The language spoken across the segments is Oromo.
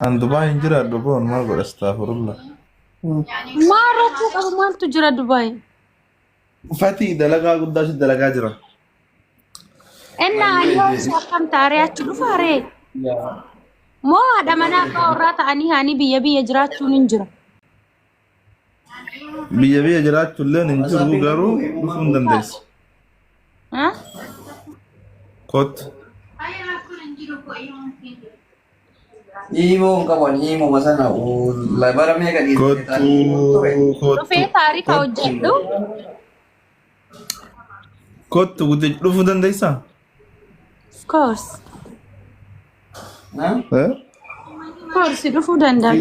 عن دبي انجرا دبون ما اقول استغفر الله. مرة أبو مال تجرى دبي. فاتي دلقا قداش دلقا جرا. إن اليوم سكان تاريخ تلو فاري. مو هذا مناقة ورات عني هني بيا جرات تونينجرا. بيا جرات تلين انجرو قارو بفون دندس. ها؟ كوت. Imo kawan imo masana labara mega di كوت كوت في تاريخ وجدو. كوت ودي بفون دندسا. Of course. Nah, ها؟ Of course itu fudan dah.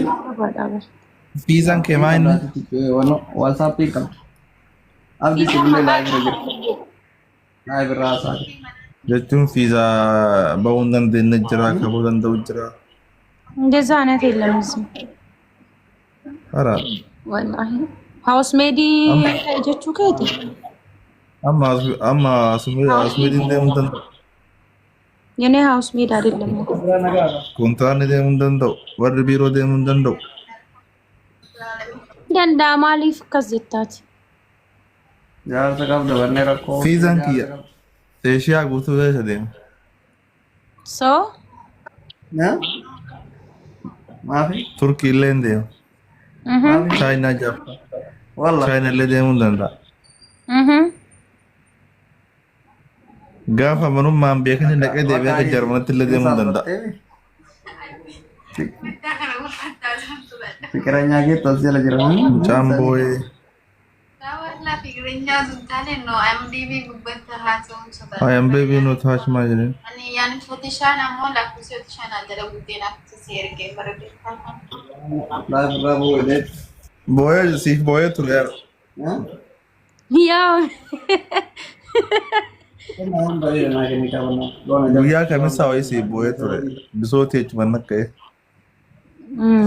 فيزان كمان. wano WhatsApp ikam. Abdi sebelum live rasa. جتون فيزا باوندن دين نجرا كبودن دوجرا. እንደዛ አይነት የለም እዚህ أرى. والله هاوس ميدي ጀቹ ከቲ أما دين دين مدن. የኔ ሃውስ ሜድ አይደለም كونتران دين مدن دو. ورد بيرو دين مدن دو. ደንዳ ማሊፍ ከዘታት Jar sekap dabarne rakho. فيزان كيا. تيشيا قوتو ده دين. ሶ Nah, maafi. تركي لين دين. China Japan. Wallah. China le دين مدن دا. Gaafa manummaan beekani dhaqee deebi'ee akka Jarmanatti illee deemuu danda'a. Pikirannya gitu sih lagi ramai. Mucaan boo'ee. I am baby not touch my dream. Live rabu ini. Boo'ee siif boo'ee ture. Hah? ያው Kenapa dari naik ini kawan? Guyyaa kamisaa wayii siif boo'ee ture. Bisooti jechuun nakka'e.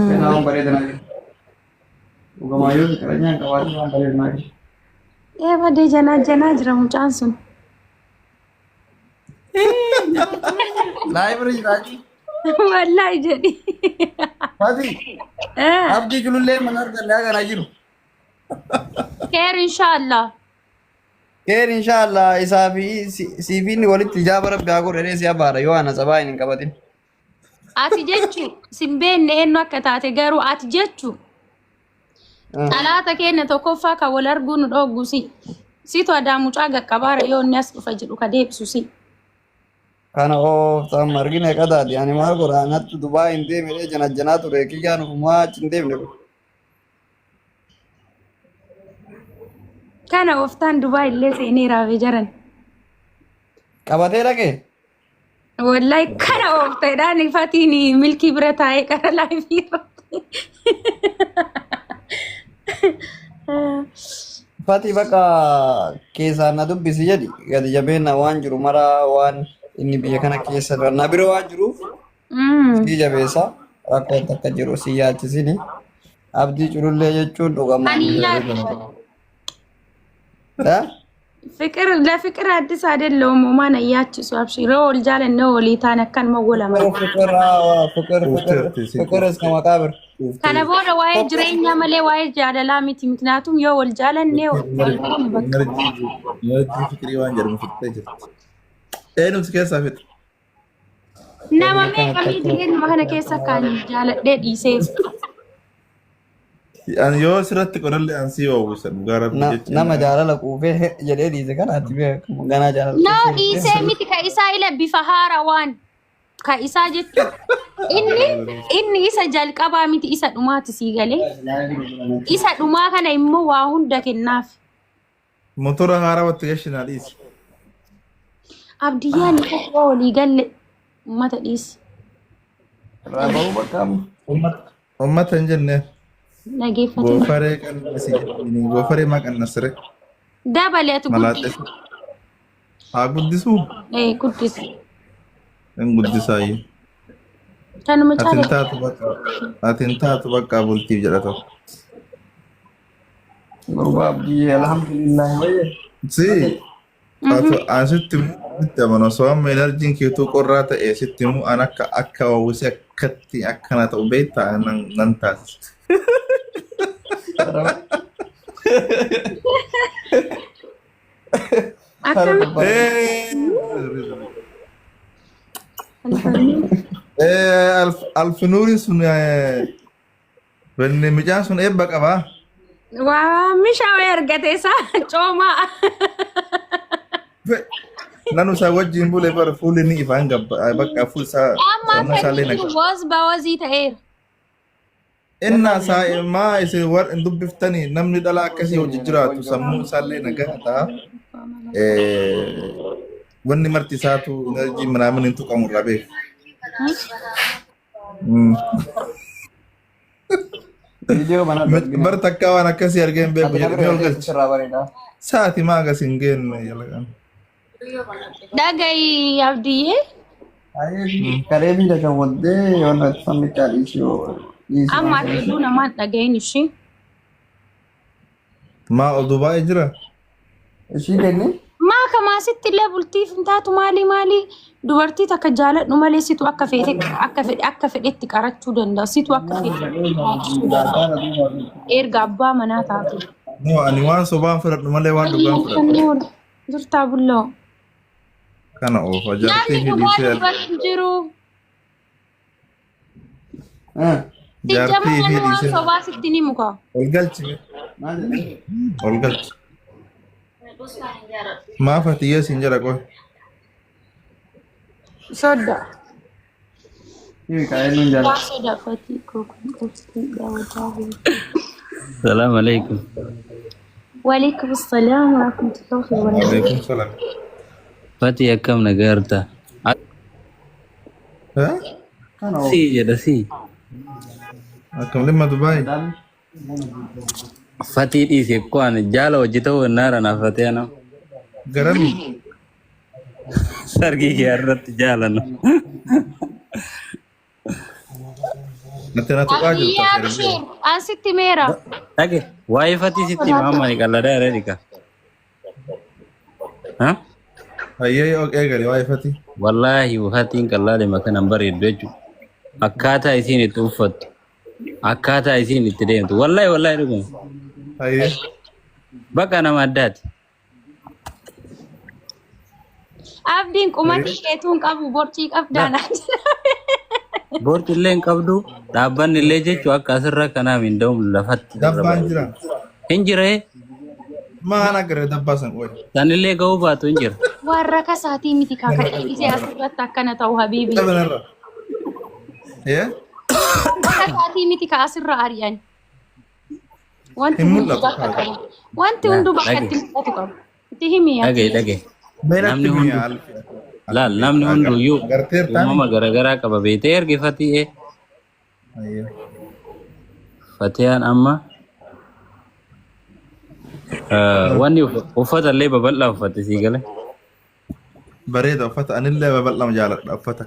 Kenapa dari naik? Bukan mayu, keranya kawan dari naik. በደ ጀና ጀና ጅራ ሙጫን ሱን Live ring lagi. ወላይ ጀዲ Pasti. Abdi julule manar dan dia akan ajiru. ኬር ኢንሻአላህ Ker inshallah isafi sifin walit tijaba rabbi agur ere siya bara yo ana sabay nin kabatin. ati jechu simbeen eenno akka taate garuu ati jechu xalaata keenya tokkoffaa ka wal arguu nu dhoggusi situ adaa mucaa gaqqabaara yoo inni as dhufa jedhu ka deebisu si Kana tam margine kadadi ani mar gora nat Dubai inde mere jana jana to re ki ganu ma chinde ne. kana oftaan dubaay illee seenee raafee jaran Kabate lage. wallahi kana ofteedhaan ifatiin milkii bira taa'ee qara laayifii Fati baka kesa na dubbisi jadi gadi jabena wan juru mara wan inni biya kana kesa na biro wan juru si jabesa rakko takka jiru si yaachisini abdi curulle jechuun dhugama. Da? ፍቅር ለፍቅር አዲስ አይደለውም ማን ያያችሱ አብሽሮ ወልጃለ ነው ወሊታን አካን መወላማ ፍቅር እስከ መቃብር ከነ ቦደ ዋይ ጅሬኛ መሌ ዋይ ጃለላ ሚቲ ምክንያቱም ዮ ወልጃለ ነው Nyaati fikirii waan jedhamu fixxee jirti. Eenyutu keessaa fixa? nama me kami digen mahana keessa kan jaaladhe dhiise Ani yoo asirratti qorallee an sii oowwisan dhugaa rabbi jechuudha. nama jaalala quufee jedhee dhiise kanaatti beekamu ganaa jaalala no dhiise miti ka isaa ila bifa haarawaan ka isaa jechu inni isa jalqabaa miti isa dhumaati sii galee isa dhumaa kana immoo waa hunda kennaaf Motora haarawatti gashinaa dhiisi. abdiyyaan isa walii galle ummata dhiisi Rabau bakam Uummata hin jenne nageeffate goofaree qannasi jedhanii goofaree maa qannasire dabaleetu malaaxee haa guddisuu guddis hin guddisaayyuu. kanuma Atin taatu bakka bultiif jedha tokko. Gurba abdi alhamdulillah waye Si Asitti mana sooma enerjiin keetuu qorraa ta'e sitti immoo an akka wawwisee akkatti akkana ta'u beektaa nan taasisa. Alfinuuri sun midhaan sun eebba qabaa. Waa mishaa ergate isaa coomaa. Nanu isaa wajjin bulee bara fuulli ni ifaan bakka fuul isaa saallee naga. Was bawazii ta'eera. Innaa isaa maa isin war hin dubbiftanii namni dhala akkasii hojii jiraatu sammuu isaallee nagaa ta'a. Wanni marti isaatu enerjii manaamin hin tuqamu irraa beeku. Bar takkaa waan akkasii argeen beeku jedhee ol galchi. Saati maa agas hin geenne yalagaan. Dhagayi abdiyyee. Kalee miidha kan waddee yoon sammi kaadhiisuu. Amma hedduu namaan dhagayin ishii. Maa ol Dubaa'ee jira? Ishii kenne? Maa kamaasitti illee bultiif hin taatu maali dubartii takka jaaladhu malee situ akka fedhetti qarachuu danda'a. Situ akka fedhetti erga abbaa manaa taatu. Ani waan sobaan fudhadhu malee waan dhugaan fudhadhu. Jirtaa bulloo. Kana oofa jaartii hidhiisee jiru. Jaartii hidhiisee. Sobaa sitti ni muka. Ol galchi. Ol galchi. Maaf ati siin jira qoy. Soda. Soda Fatih Salam alaikum. Waalaikum salam warahmatullahi wabarakatuh. Waalaikum salam. Fatih akkam nagarta? Si jedha si. Akkam limma Dubaay. Fatih dhiise ko ani jaala hojii ta'uu naara naaf fatee ana. Garami. Sargii kee irratti jaalanu. Natti tuqaa jirta. Asitti meera. Dhage waa'ee Fatih sitti maamani qalladaa irra dhika. Hayyee eegali waa'ee Fatih. Wallaahi Fatiin qallaade makanan bareeddu jechuudha. Akkaataa isiin itti uffattu. Akkaataa isiin itti deemtu. Wallaahi dhuguma. Hayyee. Bakka nama addaati. Abdiin qumati keetuun qabu borcii qabdaana. Borci illee hin qabdu dhaabbanni illee jechuun akka asirra kanaaf hin da'uun lafatti. Dabbaan jira. Hin jiree. Maan agarre dabbaa san qoy. San illee ga'uu baatu hin jira. Warra kasaatii miti kakadhiisee asirratti akkana ta'u habiibi. Dabanarra. Kasaatii miti ka asirra ari'an. Wanti Hin hunduu mul'atu. bakka qabu. Wanti hunduu bakka itti mul'atu qabu. Itti himi Dhagee. Namni hundi. Laal namni hunduyyuu uumama garaagaraa qaba beetee erge Fatihee. Fatiheen amma wanni uffata illee babal'aa uffate sii gale. Bareeda uffata anillee babal'ama jaaladha uffata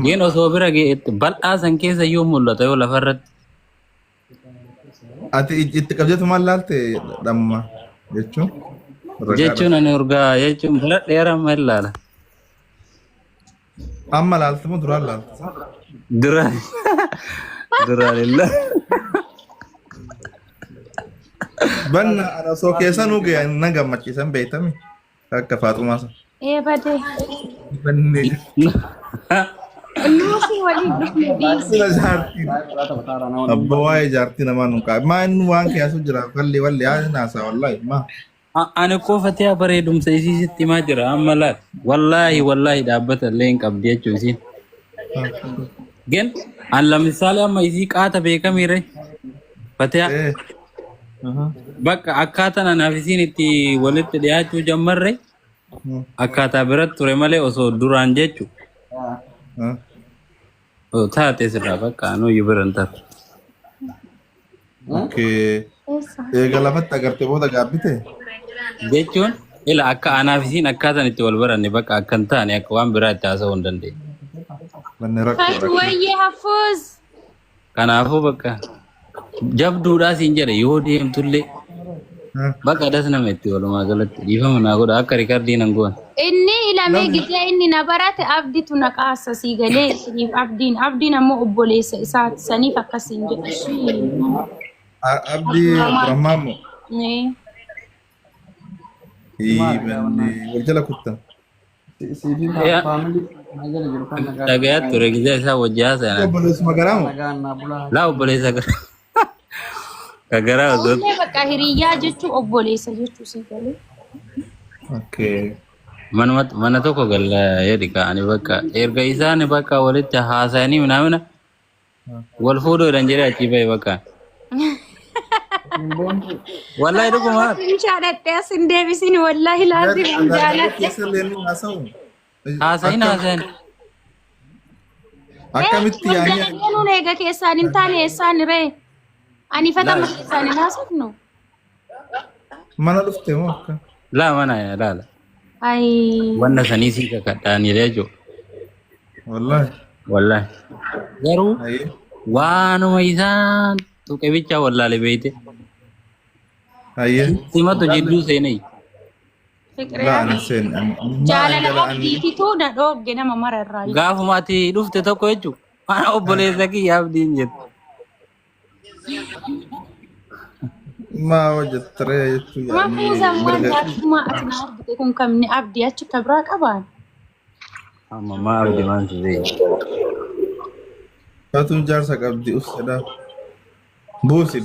Gin osoo bira geetti bal'aa san keessa yoo mul'ata yoo lafarratti. ati itti qabjeetu maal laalte dhamma jechuun. Jechuun ani urgaa jechuun bira dheeraa maal laala. Amma laalte moo duraan laalte? Duraan illee. Banna ana soo keessa nuuge na gammachiisan beektami akka Faaxumaa san. Badee. Banni. Nuusi waliin dhufnee Sila jaartiin. Abba waa'ee jaartii namaa nuukaa. Maa inni waan keessu jira walli haa naasaa wallaahi maa. Ani koo Fatihaa bareedumsa isiisitti himaa jira amma laal. Wallaahi dhaabbata illee hin qabdi jechuun isiin. Gen an lamisaale amma isii qaata beekamiire Fatihaa. Bakka akkaataa anaaf isiin itti walitti dhiyaachuu jammarre akkaataa biratti ture malee osoo duraan jechu taate sirraa bakka anuyyuu biran taatu. Eega lafatti agarte booda gaabbite. Jechuun ila akka anaaf isiin akkaataan itti wal baranne bakka akkan taane akka waan biraa itti haasa'uu hin dandeenye. Fatu wayyee hafuuz. Kanaafuu bakka jabduudhaa siin jedhe yoo deemtullee Bakka adas nama itti walumaa galatti dhiifama naa godha akka riikardiin hangoon. Inni ilamee gidee inni na barate abdiitu na qaasa sii galee isiniif abdiin ammoo obboleessa isaati saniif akkasiin jedhu. Abdii Abdurrahmaan wal jala kuttan. Dhagayaa ture gizee isaa wajjii haasa'an. Obboleessuma garaamu. Laa obboleessa gara. Kagaraa osoo. Illee bakka hiriyyaa jechuun obboleessa jechuu sii galee. Okay. Mana tokko galla jedhi ka'anii bakka erga isaan bakka walitti haasa'aniiminaamina wal fuudhuudhaan jedhee achii bahe bakka. Wallahi dhuguma. Shaadhattee as hin deebisin wallahi laazim jaaladhe. Haasa'in. Akkamitti yaa'anii? Nuun eega keessaan hin taane eessaan ree? Ani fatama keessaan hin haasofnu. Mana dhufte moo akka? Laa mana laala. Wanna sanii sii kakadhaanii leejo. Wallahi. Garuu waanuma isaan tuqe bicha wallaale beeyte. Simatu jidduu seenee. Jaalala abdiititu na dhoogge nama mara irraa. Gaafuma ati dhufte tokko jechuun mana obboleessa kiyya abdiin jettu. Maa hojjettare jechuun yaa'anii. Mafuuzammaan jaartummaa ati na argite kun kamni abdii achi kabraa qabaan. Amma maa abdii maan siree. Faatuun jaarsa qabdi ufsadhaa. Buusi.